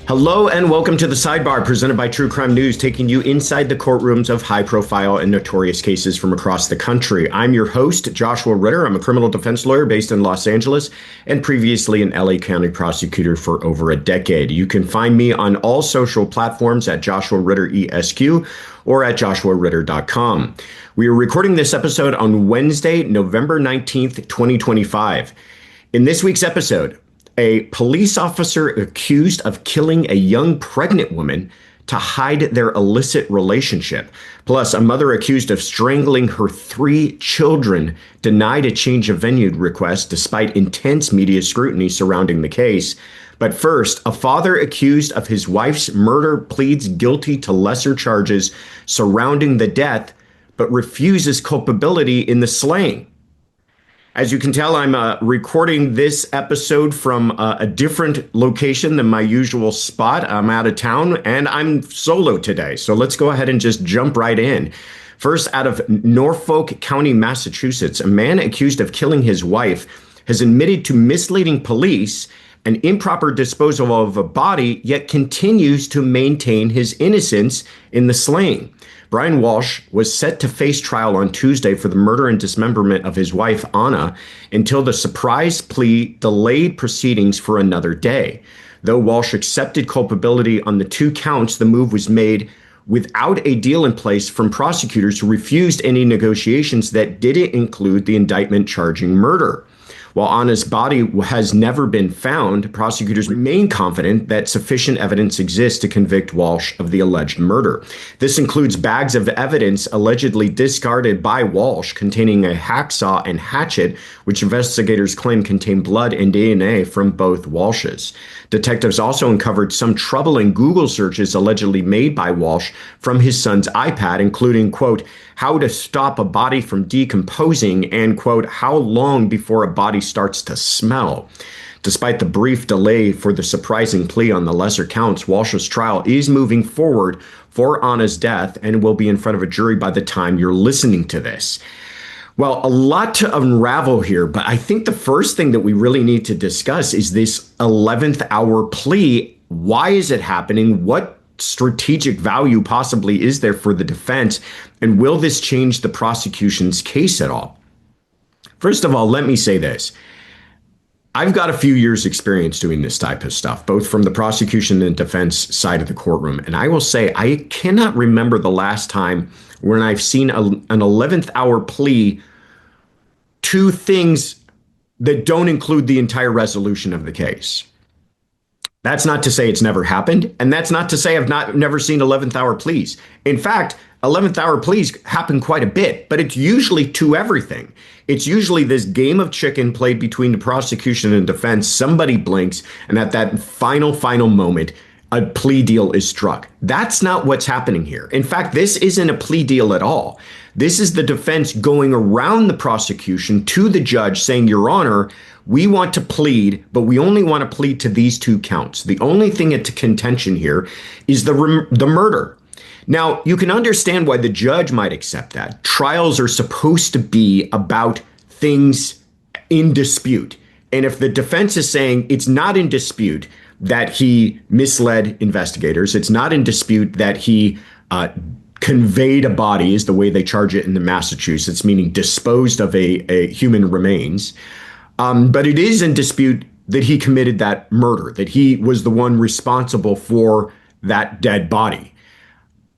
Hello and welcome to the Sidebar, presented by True Crime News, taking you inside the courtrooms of high-profile and notorious cases from across the country. I'm your host, Joshua Ritter. I'm a criminal defense lawyer based in Los Angeles and previously an LA County prosecutor for over a decade. You can find me on all social platforms at Joshua Ritter ESQ or at joshuaritter.com. We are recording this episode on Wednesday, November 19th, 2025. In this week's episode, a police officer accused of killing a young pregnant woman to hide their illicit relationship. Plus, a mother accused of strangling her 3 children denied a change of venue request despite intense media scrutiny surrounding the case. But first, a father accused of his wife's murder pleads guilty to lesser charges surrounding the death, but refuses culpability in the slaying. As you can tell, I'm recording this episode from a different location than my usual spot. I'm out of town and I'm solo today. So let's go ahead and just jump right in. First, out of Norfolk County, Massachusetts, a man accused of killing his wife has admitted to misleading police and improper disposal of a body, yet continues to maintain his innocence in the slaying. Brian Walsh was set to face trial on Tuesday for the murder and dismemberment of his wife, Anna, until the surprise plea delayed proceedings for another day. Though Walsh accepted culpability on the 2 counts, the move was made without a deal in place from prosecutors who refused any negotiations that didn't include the indictment charging murder. While Anna's body has never been found, prosecutors remain confident that sufficient evidence exists to convict Walsh of the alleged murder. This includes bags of evidence allegedly discarded by Walsh containing a hacksaw and hatchet, which investigators claim contain blood and DNA from both Walshes. Detectives also uncovered some troubling Google searches allegedly made by Walsh from his son's iPad, including, quote, how to stop a body from decomposing and, quote, how long before a body starts to smell. Despite the brief delay for the surprising plea on the lesser counts, Walsh's trial is moving forward for Anna's death and will be in front of a jury by the time you're listening to this. Well, a lot to unravel here, but I think the first thing that we really need to discuss is this 11th hour plea. Why is it happening? What strategic value possibly is there for the defense? And will this change the prosecution's case at all? First of all, let me say this. I've got a few years experience doing this type of stuff, both from the prosecution and defense side of the courtroom. And I will say, I cannot remember the last time when I've seen an 11th hour plea to things that don't include the entire resolution of the case. That's not to say it's never happened. And that's not to say I've never seen 11th hour pleas. In fact, 11th hour pleas happen quite a bit, but it's usually to everything. It's usually this game of chicken played between the prosecution and defense. Somebody blinks, and at that final moment, a plea deal is struck. That's not what's happening here. In fact, this isn't a plea deal at all. This is the defense going around the prosecution to the judge saying, Your Honor, we want to plead, but we only want to plead to these 2 counts. The only thing at contention here is the murder. Now, you can understand why the judge might accept that. Trials are supposed to be about things in dispute. And if the defense is saying it's not in dispute that he misled investigators, it's not in dispute that he conveyed a body, is the way they charge it in the Massachusetts, meaning disposed of a human remains. But it is in dispute that he committed that murder, that he was the one responsible for that dead body.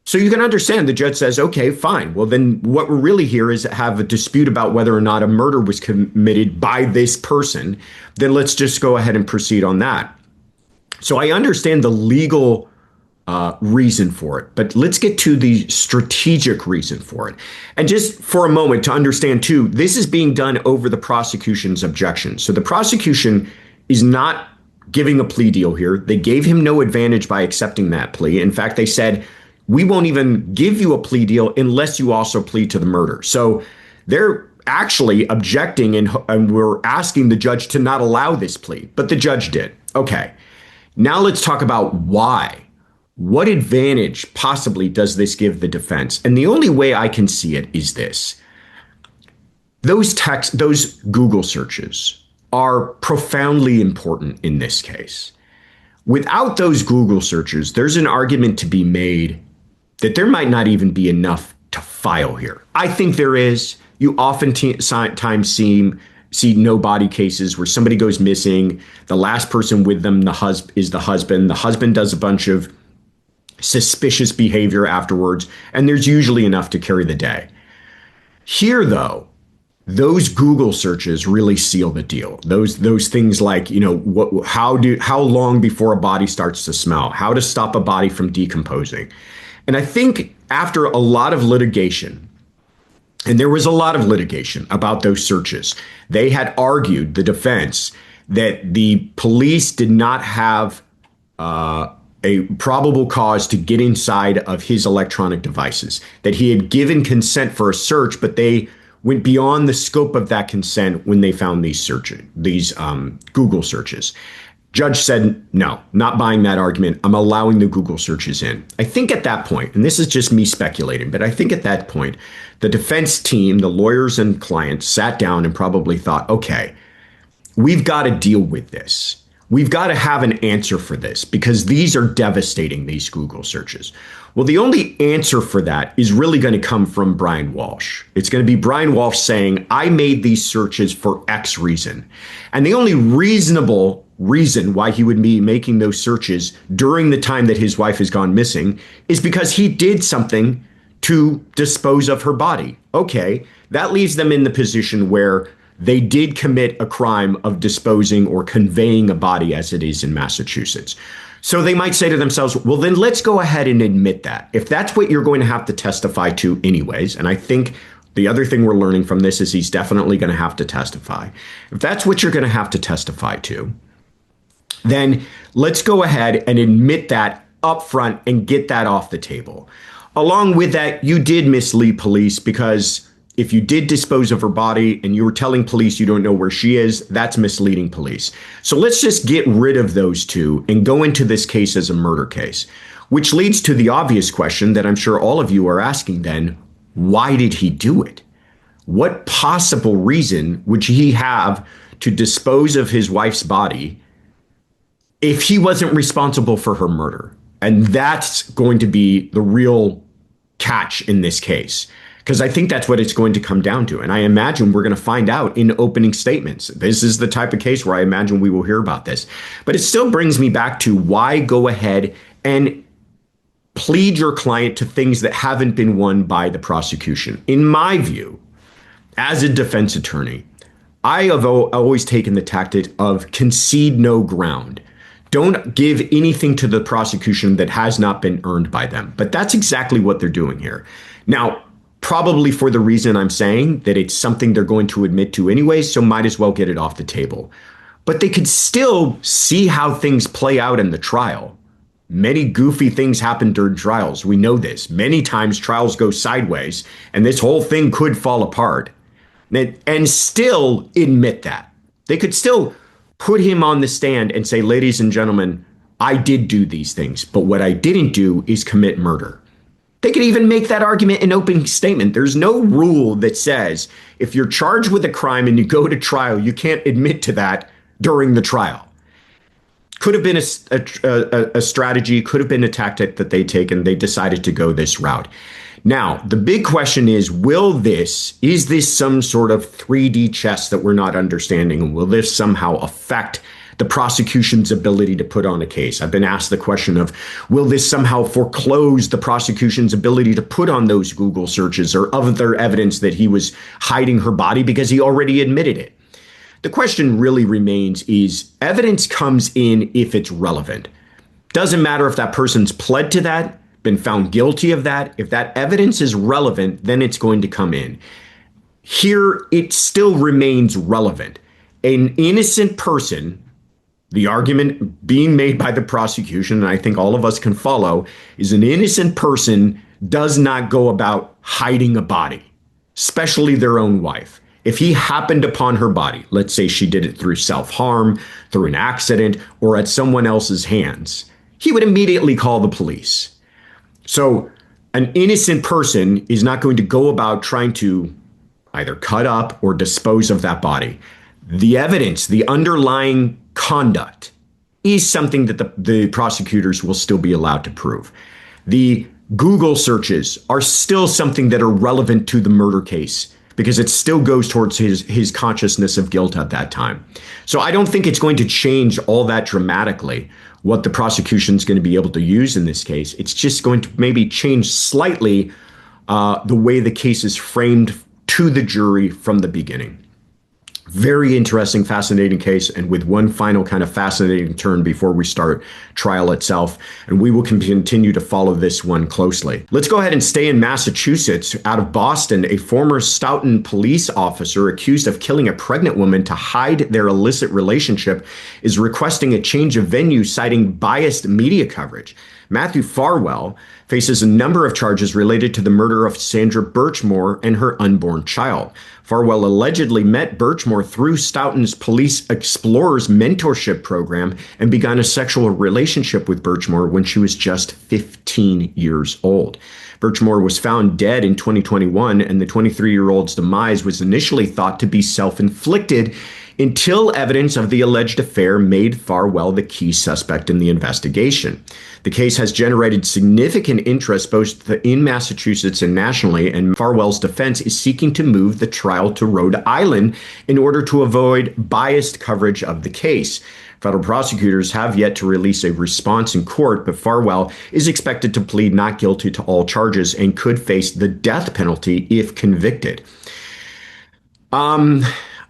So you can understand the judge says, OK, fine. Well, then what we're really here is have a dispute about whether or not a murder was committed by this person. Then let's just go ahead and proceed on that. So I understand the legal reason for it, but let's get to the strategic reason for it. And just for a moment to understand, too, this is being done over the prosecution's objection. So the prosecution is not giving a plea deal here. They gave him no advantage by accepting that plea. In fact, they said, we won't even give you a plea deal unless you also plead to the murder. So they're actually objecting and we're asking the judge to not allow this plea, but the judge did. OK, now let's talk about why. What advantage possibly does this give the defense? And the only way I can see it is this. Those Google searches are profoundly important in this case. Without those Google searches, there's an argument to be made that there might not even be enough to file here. I think there is. You oftentimes see no body cases where somebody goes missing. The last person with them is the husband. The husband does a bunch of suspicious behavior afterwards, and there's usually enough to carry the day. Here, though, those Google searches really seal the deal. Those things like, how long before a body starts to smell, how to stop a body from decomposing. And I think after a lot of litigation, and there was a lot of litigation about those searches, they had argued, the defense, that the police did not have a probable cause to get inside of his electronic devices, that he had given consent for a search, but they went beyond the scope of that consent when they found these Google searches. Judge said, no, not buying that argument. I'm allowing the Google searches in. I think at that point, and this is just me speculating, but I think at that point, the defense team, the lawyers and clients sat down and probably thought, okay, we've got to deal with this. We've got to have an answer for this because these are devastating, these Google searches. Well, the only answer for that is really going to come from Brian Walsh. It's going to be Brian Walsh saying, I made these searches for X reason. And the only reasonable reason why he would be making those searches during the time that his wife has gone missing is because he did something to dispose of her body. Okay, that leaves them in the position where they did commit a crime of disposing or conveying a body as it is in Massachusetts. So they might say to themselves, well, then let's go ahead and admit that. If that's what you're going to have to testify to anyways, and I think the other thing we're learning from this is he's definitely going to have to testify. If that's what you're going to have to testify to, then let's go ahead and admit that up front and get that off the table. Along with that, you did mislead police because if you did dispose of her body and you were telling police you don't know where she is, that's misleading police. So let's just get rid of those two and go into this case as a murder case, which leads to the obvious question that I'm sure all of you are asking then, why did he do it? What possible reason would he have to dispose of his wife's body if he wasn't responsible for her murder? And that's going to be the real catch in this case, because I think that's what it's going to come down to. And I imagine we're going to find out in opening statements. This is the type of case where I imagine we will hear about this. But it still brings me back to why go ahead and plead your client to things that haven't been won by the prosecution. In my view, as a defense attorney, I have always taken the tactic of concede no ground. Don't give anything to the prosecution that has not been earned by them. But that's exactly what they're doing here. Now, probably for the reason I'm saying that it's something they're going to admit to anyway, so might as well get it off the table. But they could still see how things play out in the trial. Many goofy things happen during trials. We know this. Many times trials go sideways, and this whole thing could fall apart. And still admit that. They could still put him on the stand and say, ladies and gentlemen, I did do these things, but what I didn't do is commit murder. They could even make that argument in opening statement. There's no rule that says if you're charged with a crime and you go to trial, you can't admit to that during the trial. Could have been a strategy, could have been a tactic that they taken. They decided to go this route. Now, the big question is this some sort of 3D chess that we're not understanding? And will this somehow affect the prosecution's ability to put on a case? I've been asked the question of, will this somehow foreclose the prosecution's ability to put on those Google searches or other evidence that he was hiding her body because he already admitted it? The question really remains is evidence comes in if it's relevant. Doesn't matter if that person's pled to that, been found guilty of that. If that evidence is relevant, then it's going to come in. Here, it still remains relevant. An innocent person, the argument being made by the prosecution, and I think all of us can follow, is an innocent person does not go about hiding a body, especially their own wife. If he happened upon her body, let's say she did it through self-harm, through an accident, or at someone else's hands, he would immediately call the police. So an innocent person is not going to go about trying to either cut up or dispose of that body. The evidence, the underlying conduct is something that the prosecutors will still be allowed to prove. The Google searches are still something that are relevant to the murder case because it still goes towards his consciousness of guilt at that time. So I don't think it's going to change all that dramatically what the prosecution is going to be able to use in this case. It's just going to maybe change slightly the way the case is framed to the jury from the beginning. Very interesting, fascinating case, and with one final kind of fascinating turn before we start trial itself, and we will continue to follow this one closely. Let's go ahead and stay in Massachusetts. Out of Boston, a former Stoughton police officer accused of killing a pregnant woman to hide their illicit relationship is requesting a change of venue, citing biased media coverage. Matthew Farwell faces a number of charges related to the murder of Sandra Birchmore and her unborn child. Farwell allegedly met Birchmore through Stoughton's Police Explorers mentorship program and began a sexual relationship with Birchmore when she was just 15 years old. Birchmore was found dead in 2021, and the 23-year-old's demise was initially thought to be self-inflicted until evidence of the alleged affair made Farwell the key suspect in the investigation. The case has generated significant interest both in Massachusetts and nationally, and Farwell's defense is seeking to move the trial to Rhode Island in order to avoid biased coverage of the case. Federal prosecutors have yet to release a response in court, but Farwell is expected to plead not guilty to all charges and could face the death penalty if convicted.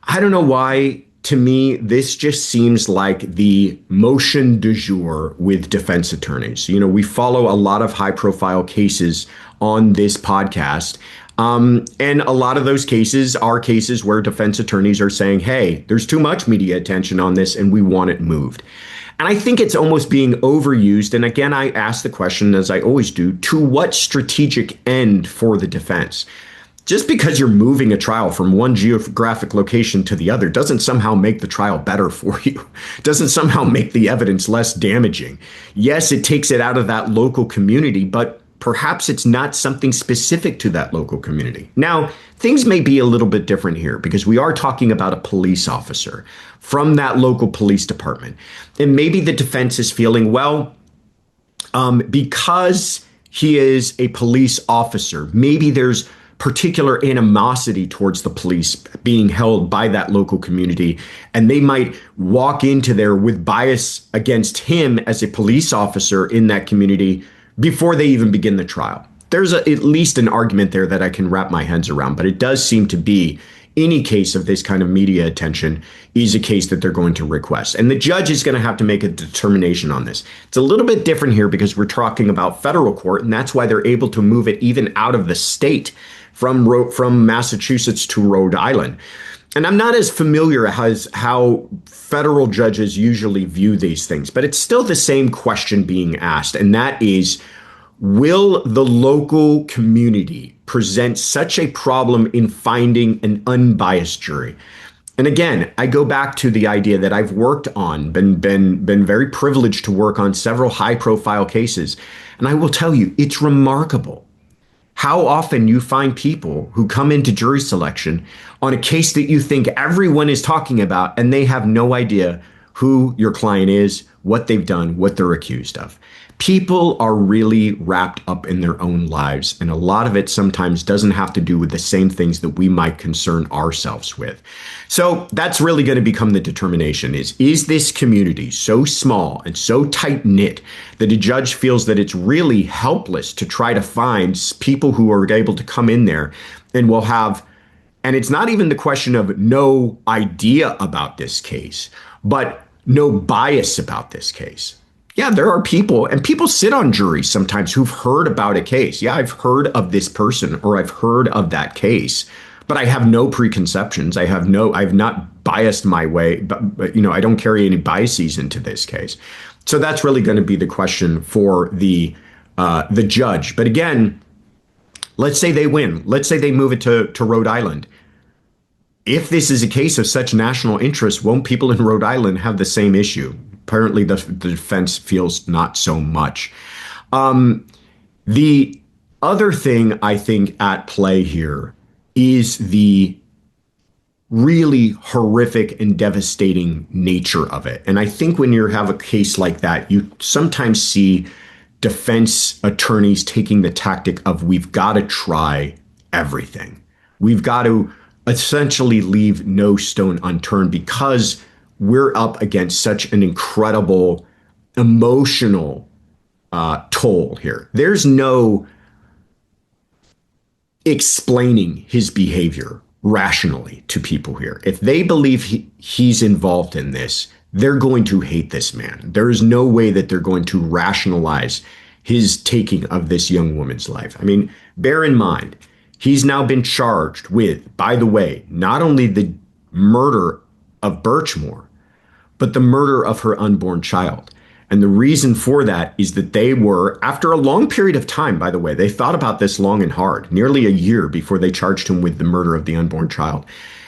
I don't know why. To me, this just seems like the motion du jour with defense attorneys. You know, we follow a lot of high-profile cases on this podcast, and a lot of those cases are cases where defense attorneys are saying, hey, there's too much media attention on this and we want it moved. And I think it's almost being overused. And again, I ask the question, as I always do, to what strategic end for the defense? Just because you're moving a trial from one geographic location to the other doesn't somehow make the trial better for you. Doesn't somehow make the evidence less damaging. Yes, it takes it out of that local community, but perhaps it's not something specific to that local community. Now, things may be a little bit different here because we are talking about a police officer from that local police department. And maybe the defense is feeling, well, because he is a police officer, maybe there's particular animosity towards the police being held by that local community, and they might walk into there with bias against him as a police officer in that community before they even begin the trial. There's at least an argument there that I can wrap my heads around, but it does seem to be any case of this kind of media attention is a case that they're going to request. And the judge is going to have to make a determination on this. It's a little bit different here because we're talking about federal court, and that's why they're able to move it even out of the state from Massachusetts to Rhode Island. And I'm not as familiar as how federal judges usually view these things, but it's still the same question being asked. And that is, will the local community present such a problem in finding an unbiased jury? And again, I go back to the idea that I've worked on, been very privileged to work on several high profile cases. And I will tell you, it's remarkable how often you find people who come into jury selection on a case that you think everyone is talking about, and they have no idea who your client is, what they've done, what they're accused of. People are really wrapped up in their own lives, and a lot of it sometimes doesn't have to do with the same things that we might concern ourselves with. So that's really going to become the determination is this community so small and so tight-knit that a judge feels that it's really helpless to try to find people who are able to come in there and will have, and it's not even the question of no idea about this case, but no bias about this case. Yeah, there are people, and people sit on juries sometimes who've heard about a case. Yeah, I've heard of this person or I've heard of that case, but I have no preconceptions. I've not biased my way, but I don't carry any biases into this case. So that's really going to be the question for the judge. But again, let's say they win. Let's say they move it to Rhode Island. If this is a case of such national interest, won't people in Rhode Island have the same issue? Apparently, the defense feels not so much. The other thing I think at play here is the really horrific and devastating nature of it. And I think when you have a case like that, you sometimes see defense attorneys taking the tactic of we've got to try everything. We've got to essentially leave no stone unturned because we're up against such an incredible emotional toll here. There's no explaining his behavior rationally to people here. If they believe he's involved in this, they're going to hate this man. There is no way that they're going to rationalize his taking of this young woman's life. I mean, bear in mind, he's now been charged with, by the way, not only the murder of Birchmore, but the murder of her unborn child. And the reason for that is that they were, after a long period of time, by the way, they thought about this long and hard, nearly a year before they charged him with the murder of the unborn child.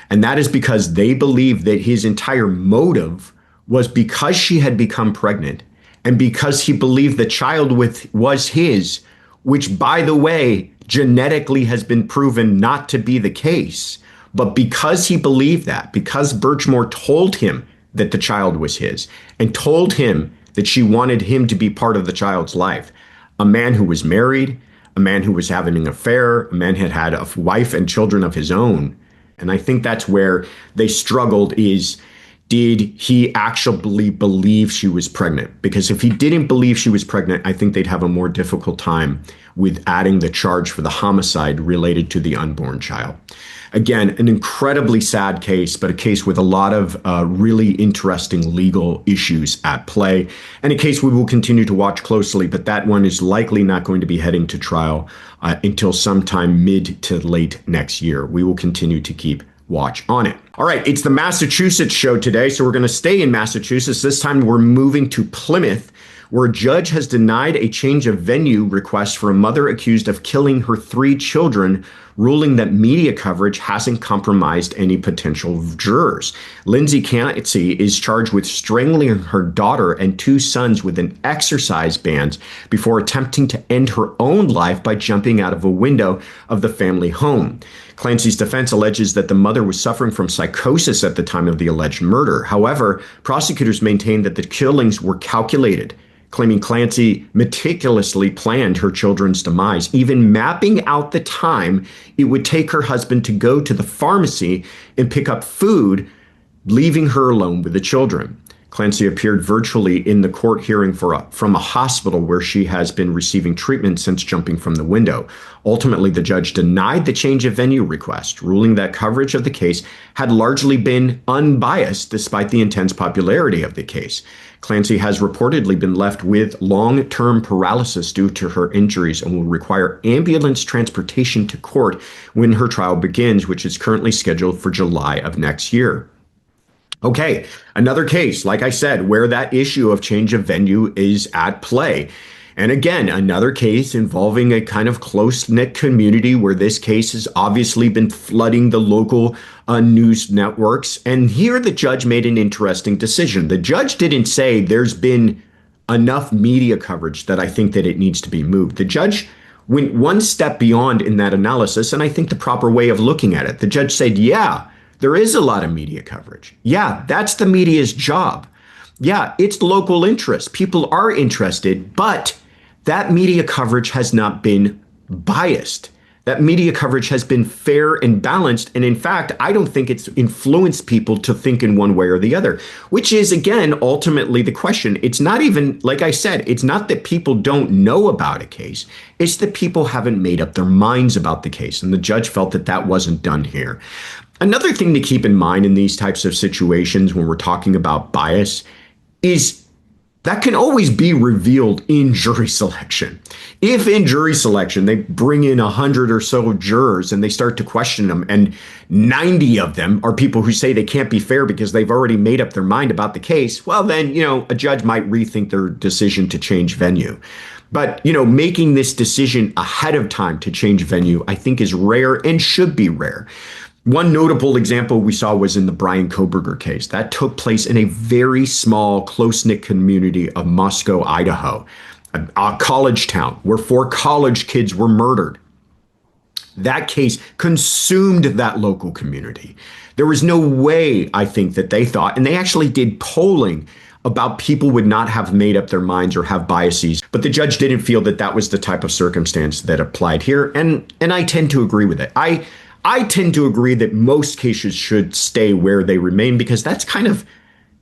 And that is because they believed that his entire motive was because she had become pregnant and because he believed the child was his, which, by the way, genetically has been proven not to be the case. But because he believed that, because Birchmore told him that the child was his and told him that she wanted him to be part of the child's life, a man who was married, a man who was having an affair, a man had had a wife and children of his own. And I think that's where they struggled is, did he actually believe she was pregnant? Because if he didn't believe she was pregnant, I think they'd have a more difficult time with adding the charge for the homicide related to the unborn child. Again, an incredibly sad case, but a case with a lot of really interesting legal issues at play, and a case we will continue to watch closely, but that one is likely not going to be heading to trial until sometime mid to late next year. We will continue to keep watch on it. All right, it's the Massachusetts show today, so we're going to stay in Massachusetts. This time we're moving to Plymouth, where a judge has denied a change of venue request for a mother accused of killing her 3 children, ruling that media coverage hasn't compromised any potential jurors. Lindsay Clancy is charged with strangling her daughter and 2 sons with an exercise band before attempting to end her own life by jumping out of a window of the family home. Clancy's defense alleges that the mother was suffering from psychosis at the time of the alleged murder. However, prosecutors maintain that the killings were calculated, claiming Clancy meticulously planned her children's demise, even mapping out the time it would take her husband to go to the pharmacy and pick up food, leaving her alone with the children. Clancy appeared virtually in the court hearing from a hospital where she has been receiving treatment since jumping from the window. Ultimately, the judge denied the change of venue request, ruling that coverage of the case had largely been unbiased despite the intense popularity of the case. Clancy has reportedly been left with long-term paralysis due to her injuries and will require ambulance transportation to court when her trial begins, which is currently scheduled for July of next year. Okay, another case, like I said, where that issue of change of venue is at play. And again, another case involving a kind of close-knit community where this case has obviously been flooding the local news networks. And here the judge made an interesting decision. The judge didn't say there's been enough media coverage that I think that it needs to be moved. The judge went one step beyond in that analysis, and I think the proper way of looking at it. The judge said, yeah, there is a lot of media coverage. Yeah, that's the media's job. Yeah, it's local interest. People are interested, but that media coverage has not been biased. That media coverage has been fair and balanced. And in fact, I don't think it's influenced people to think in one way or the other, which is, again, ultimately the question. It's not even, like I said, it's not that people don't know about a case. It's that people haven't made up their minds about the case. And the judge felt that that wasn't done here. Another thing to keep in mind in these types of situations when we're talking about bias is that can always be revealed in jury selection. If in jury selection they bring in 100 or so jurors and they start to question them, and 90 of them are people who say they can't be fair because they've already made up their mind about the case, well, then, a judge might rethink their decision to change venue. But, making this decision ahead of time to change venue, I think is rare and should be rare. One notable example we saw was in the Brian Kohberger case. That took place in a very small, close-knit community of Moscow, Idaho, a college town where 4 college kids were murdered. That case consumed that local community. There was no way, I think, that they thought, and they actually did polling about people would not have made up their minds or have biases, but the judge didn't feel that that was the type of circumstance that applied here, and I tend to agree with it. I tend to agree that most cases should stay where they remain, because that's kind of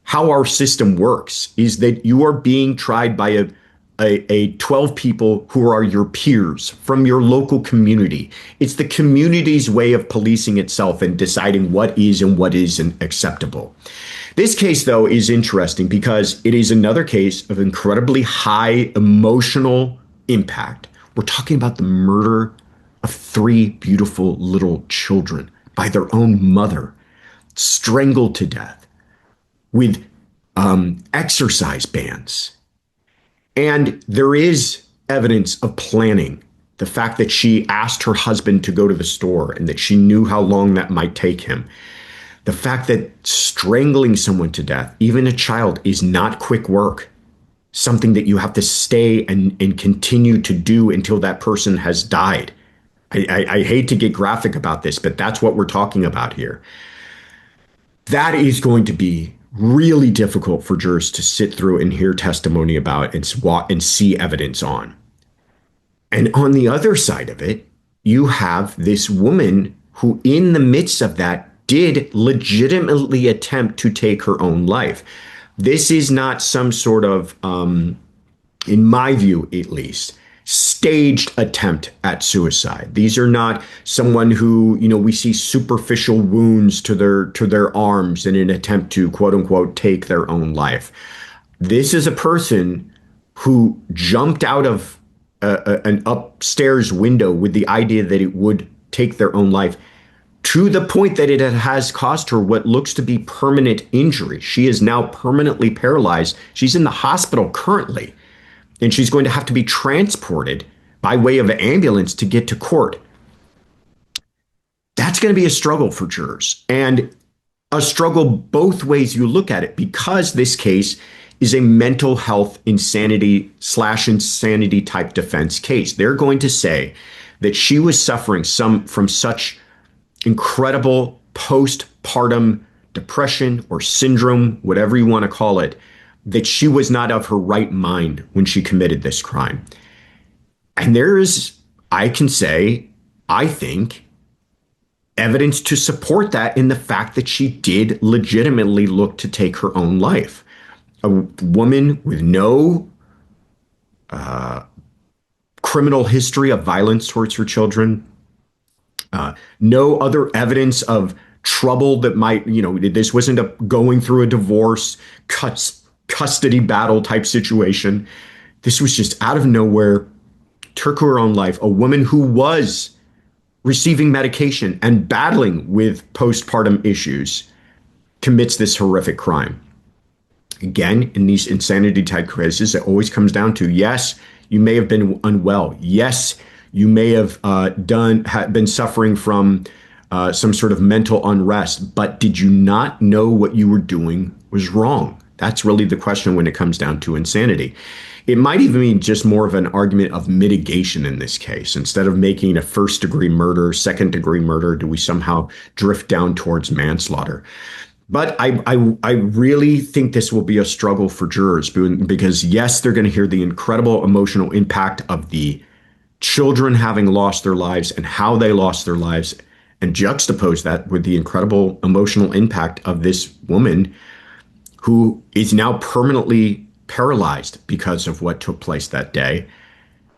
how our system works, is that you are being tried by a 12 people who are your peers from your local community. It's the community's way of policing itself and deciding what is and what isn't acceptable. This case, though, is interesting because it is another case of incredibly high emotional impact. We're talking about the murder of 3 beautiful little children by their own mother, strangled to death with exercise bands. And there is evidence of planning. The fact that she asked her husband to go to the store and that she knew how long that might take him. The fact that strangling someone to death, even a child, is not quick work. Something that you have to stay and continue to do until that person has died. I hate to get graphic about this, but that's what we're talking about here. That is going to be really difficult for jurors to sit through and hear testimony about and see evidence on. And on the other side of it, you have this woman who, in the midst of that, did legitimately attempt to take her own life. This is not some sort of, in my view at least, staged attempt at suicide. These are not someone who, we see superficial wounds to their arms in an attempt to, quote unquote, take their own life. This is a person who jumped out of an upstairs window with the idea that it would take their own life, to the point that it has caused her what looks to be permanent injury. She is now permanently paralyzed. She's in the hospital currently, and she's going to have to be transported by way of ambulance to get to court. That's going to be a struggle for jurors, and a struggle both ways you look at it, because this case is a mental health insanity/insanity type defense case. They're going to say that she was suffering from such incredible postpartum depression or syndrome, whatever you want to call it, that she was not of her right mind when she committed this crime. And there is, I can say, I think, evidence to support that in the fact that she did legitimately look to take her own life. A woman with no criminal history of violence towards her children, no other evidence of trouble that might, this wasn't a going through a divorce, custody battle type situation. This was just out of nowhere, took her own life. A woman who was receiving medication and battling with postpartum issues commits this horrific crime. Again, in these insanity type cases, it always comes down to, yes, you may have been unwell. Yes, you may have been suffering from some sort of mental unrest, but did you not know what you were doing was wrong? That's really the question when it comes down to insanity. It might even be just more of an argument of mitigation in this case. Instead of making a first-degree murder, second-degree murder, do we somehow drift down towards manslaughter? But I really think this will be a struggle for jurors, because yes, they're going to hear the incredible emotional impact of the children having lost their lives and how they lost their lives, and juxtapose that with the incredible emotional impact of this woman who is now permanently paralyzed because of what took place that day,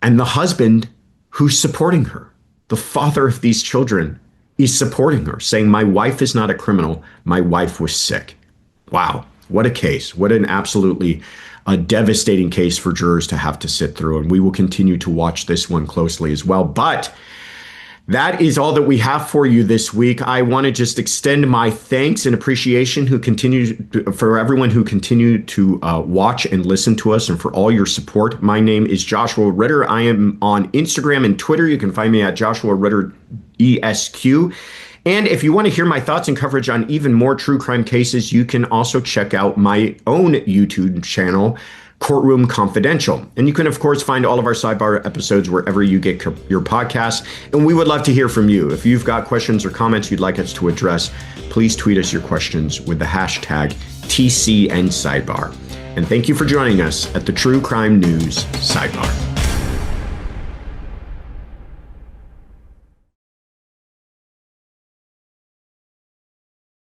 and the husband who's supporting her. The father of these children is supporting her, saying, my wife is not a criminal. My wife was sick. Wow. What a case. What an absolutely devastating case for jurors to have to sit through. And we will continue to watch this one closely as well. But that is all that we have for you this week. I want to just extend my thanks and appreciation for everyone who continued to watch and listen to us, and for all your support. My name is Joshua Ritter. I am on Instagram and Twitter. You can find me at Joshua Ritter ESQ. And if you want to hear my thoughts and coverage on even more true crime cases, you can also check out my own YouTube channel Courtroom Confidential. And you can, of course, find all of our Sidebar episodes wherever you get your podcasts. And we would love to hear from you. If you've got questions or comments you'd like us to address, please tweet us your questions with the hashtag TCN Sidebar. And thank you for joining us at the True Crime News Sidebar.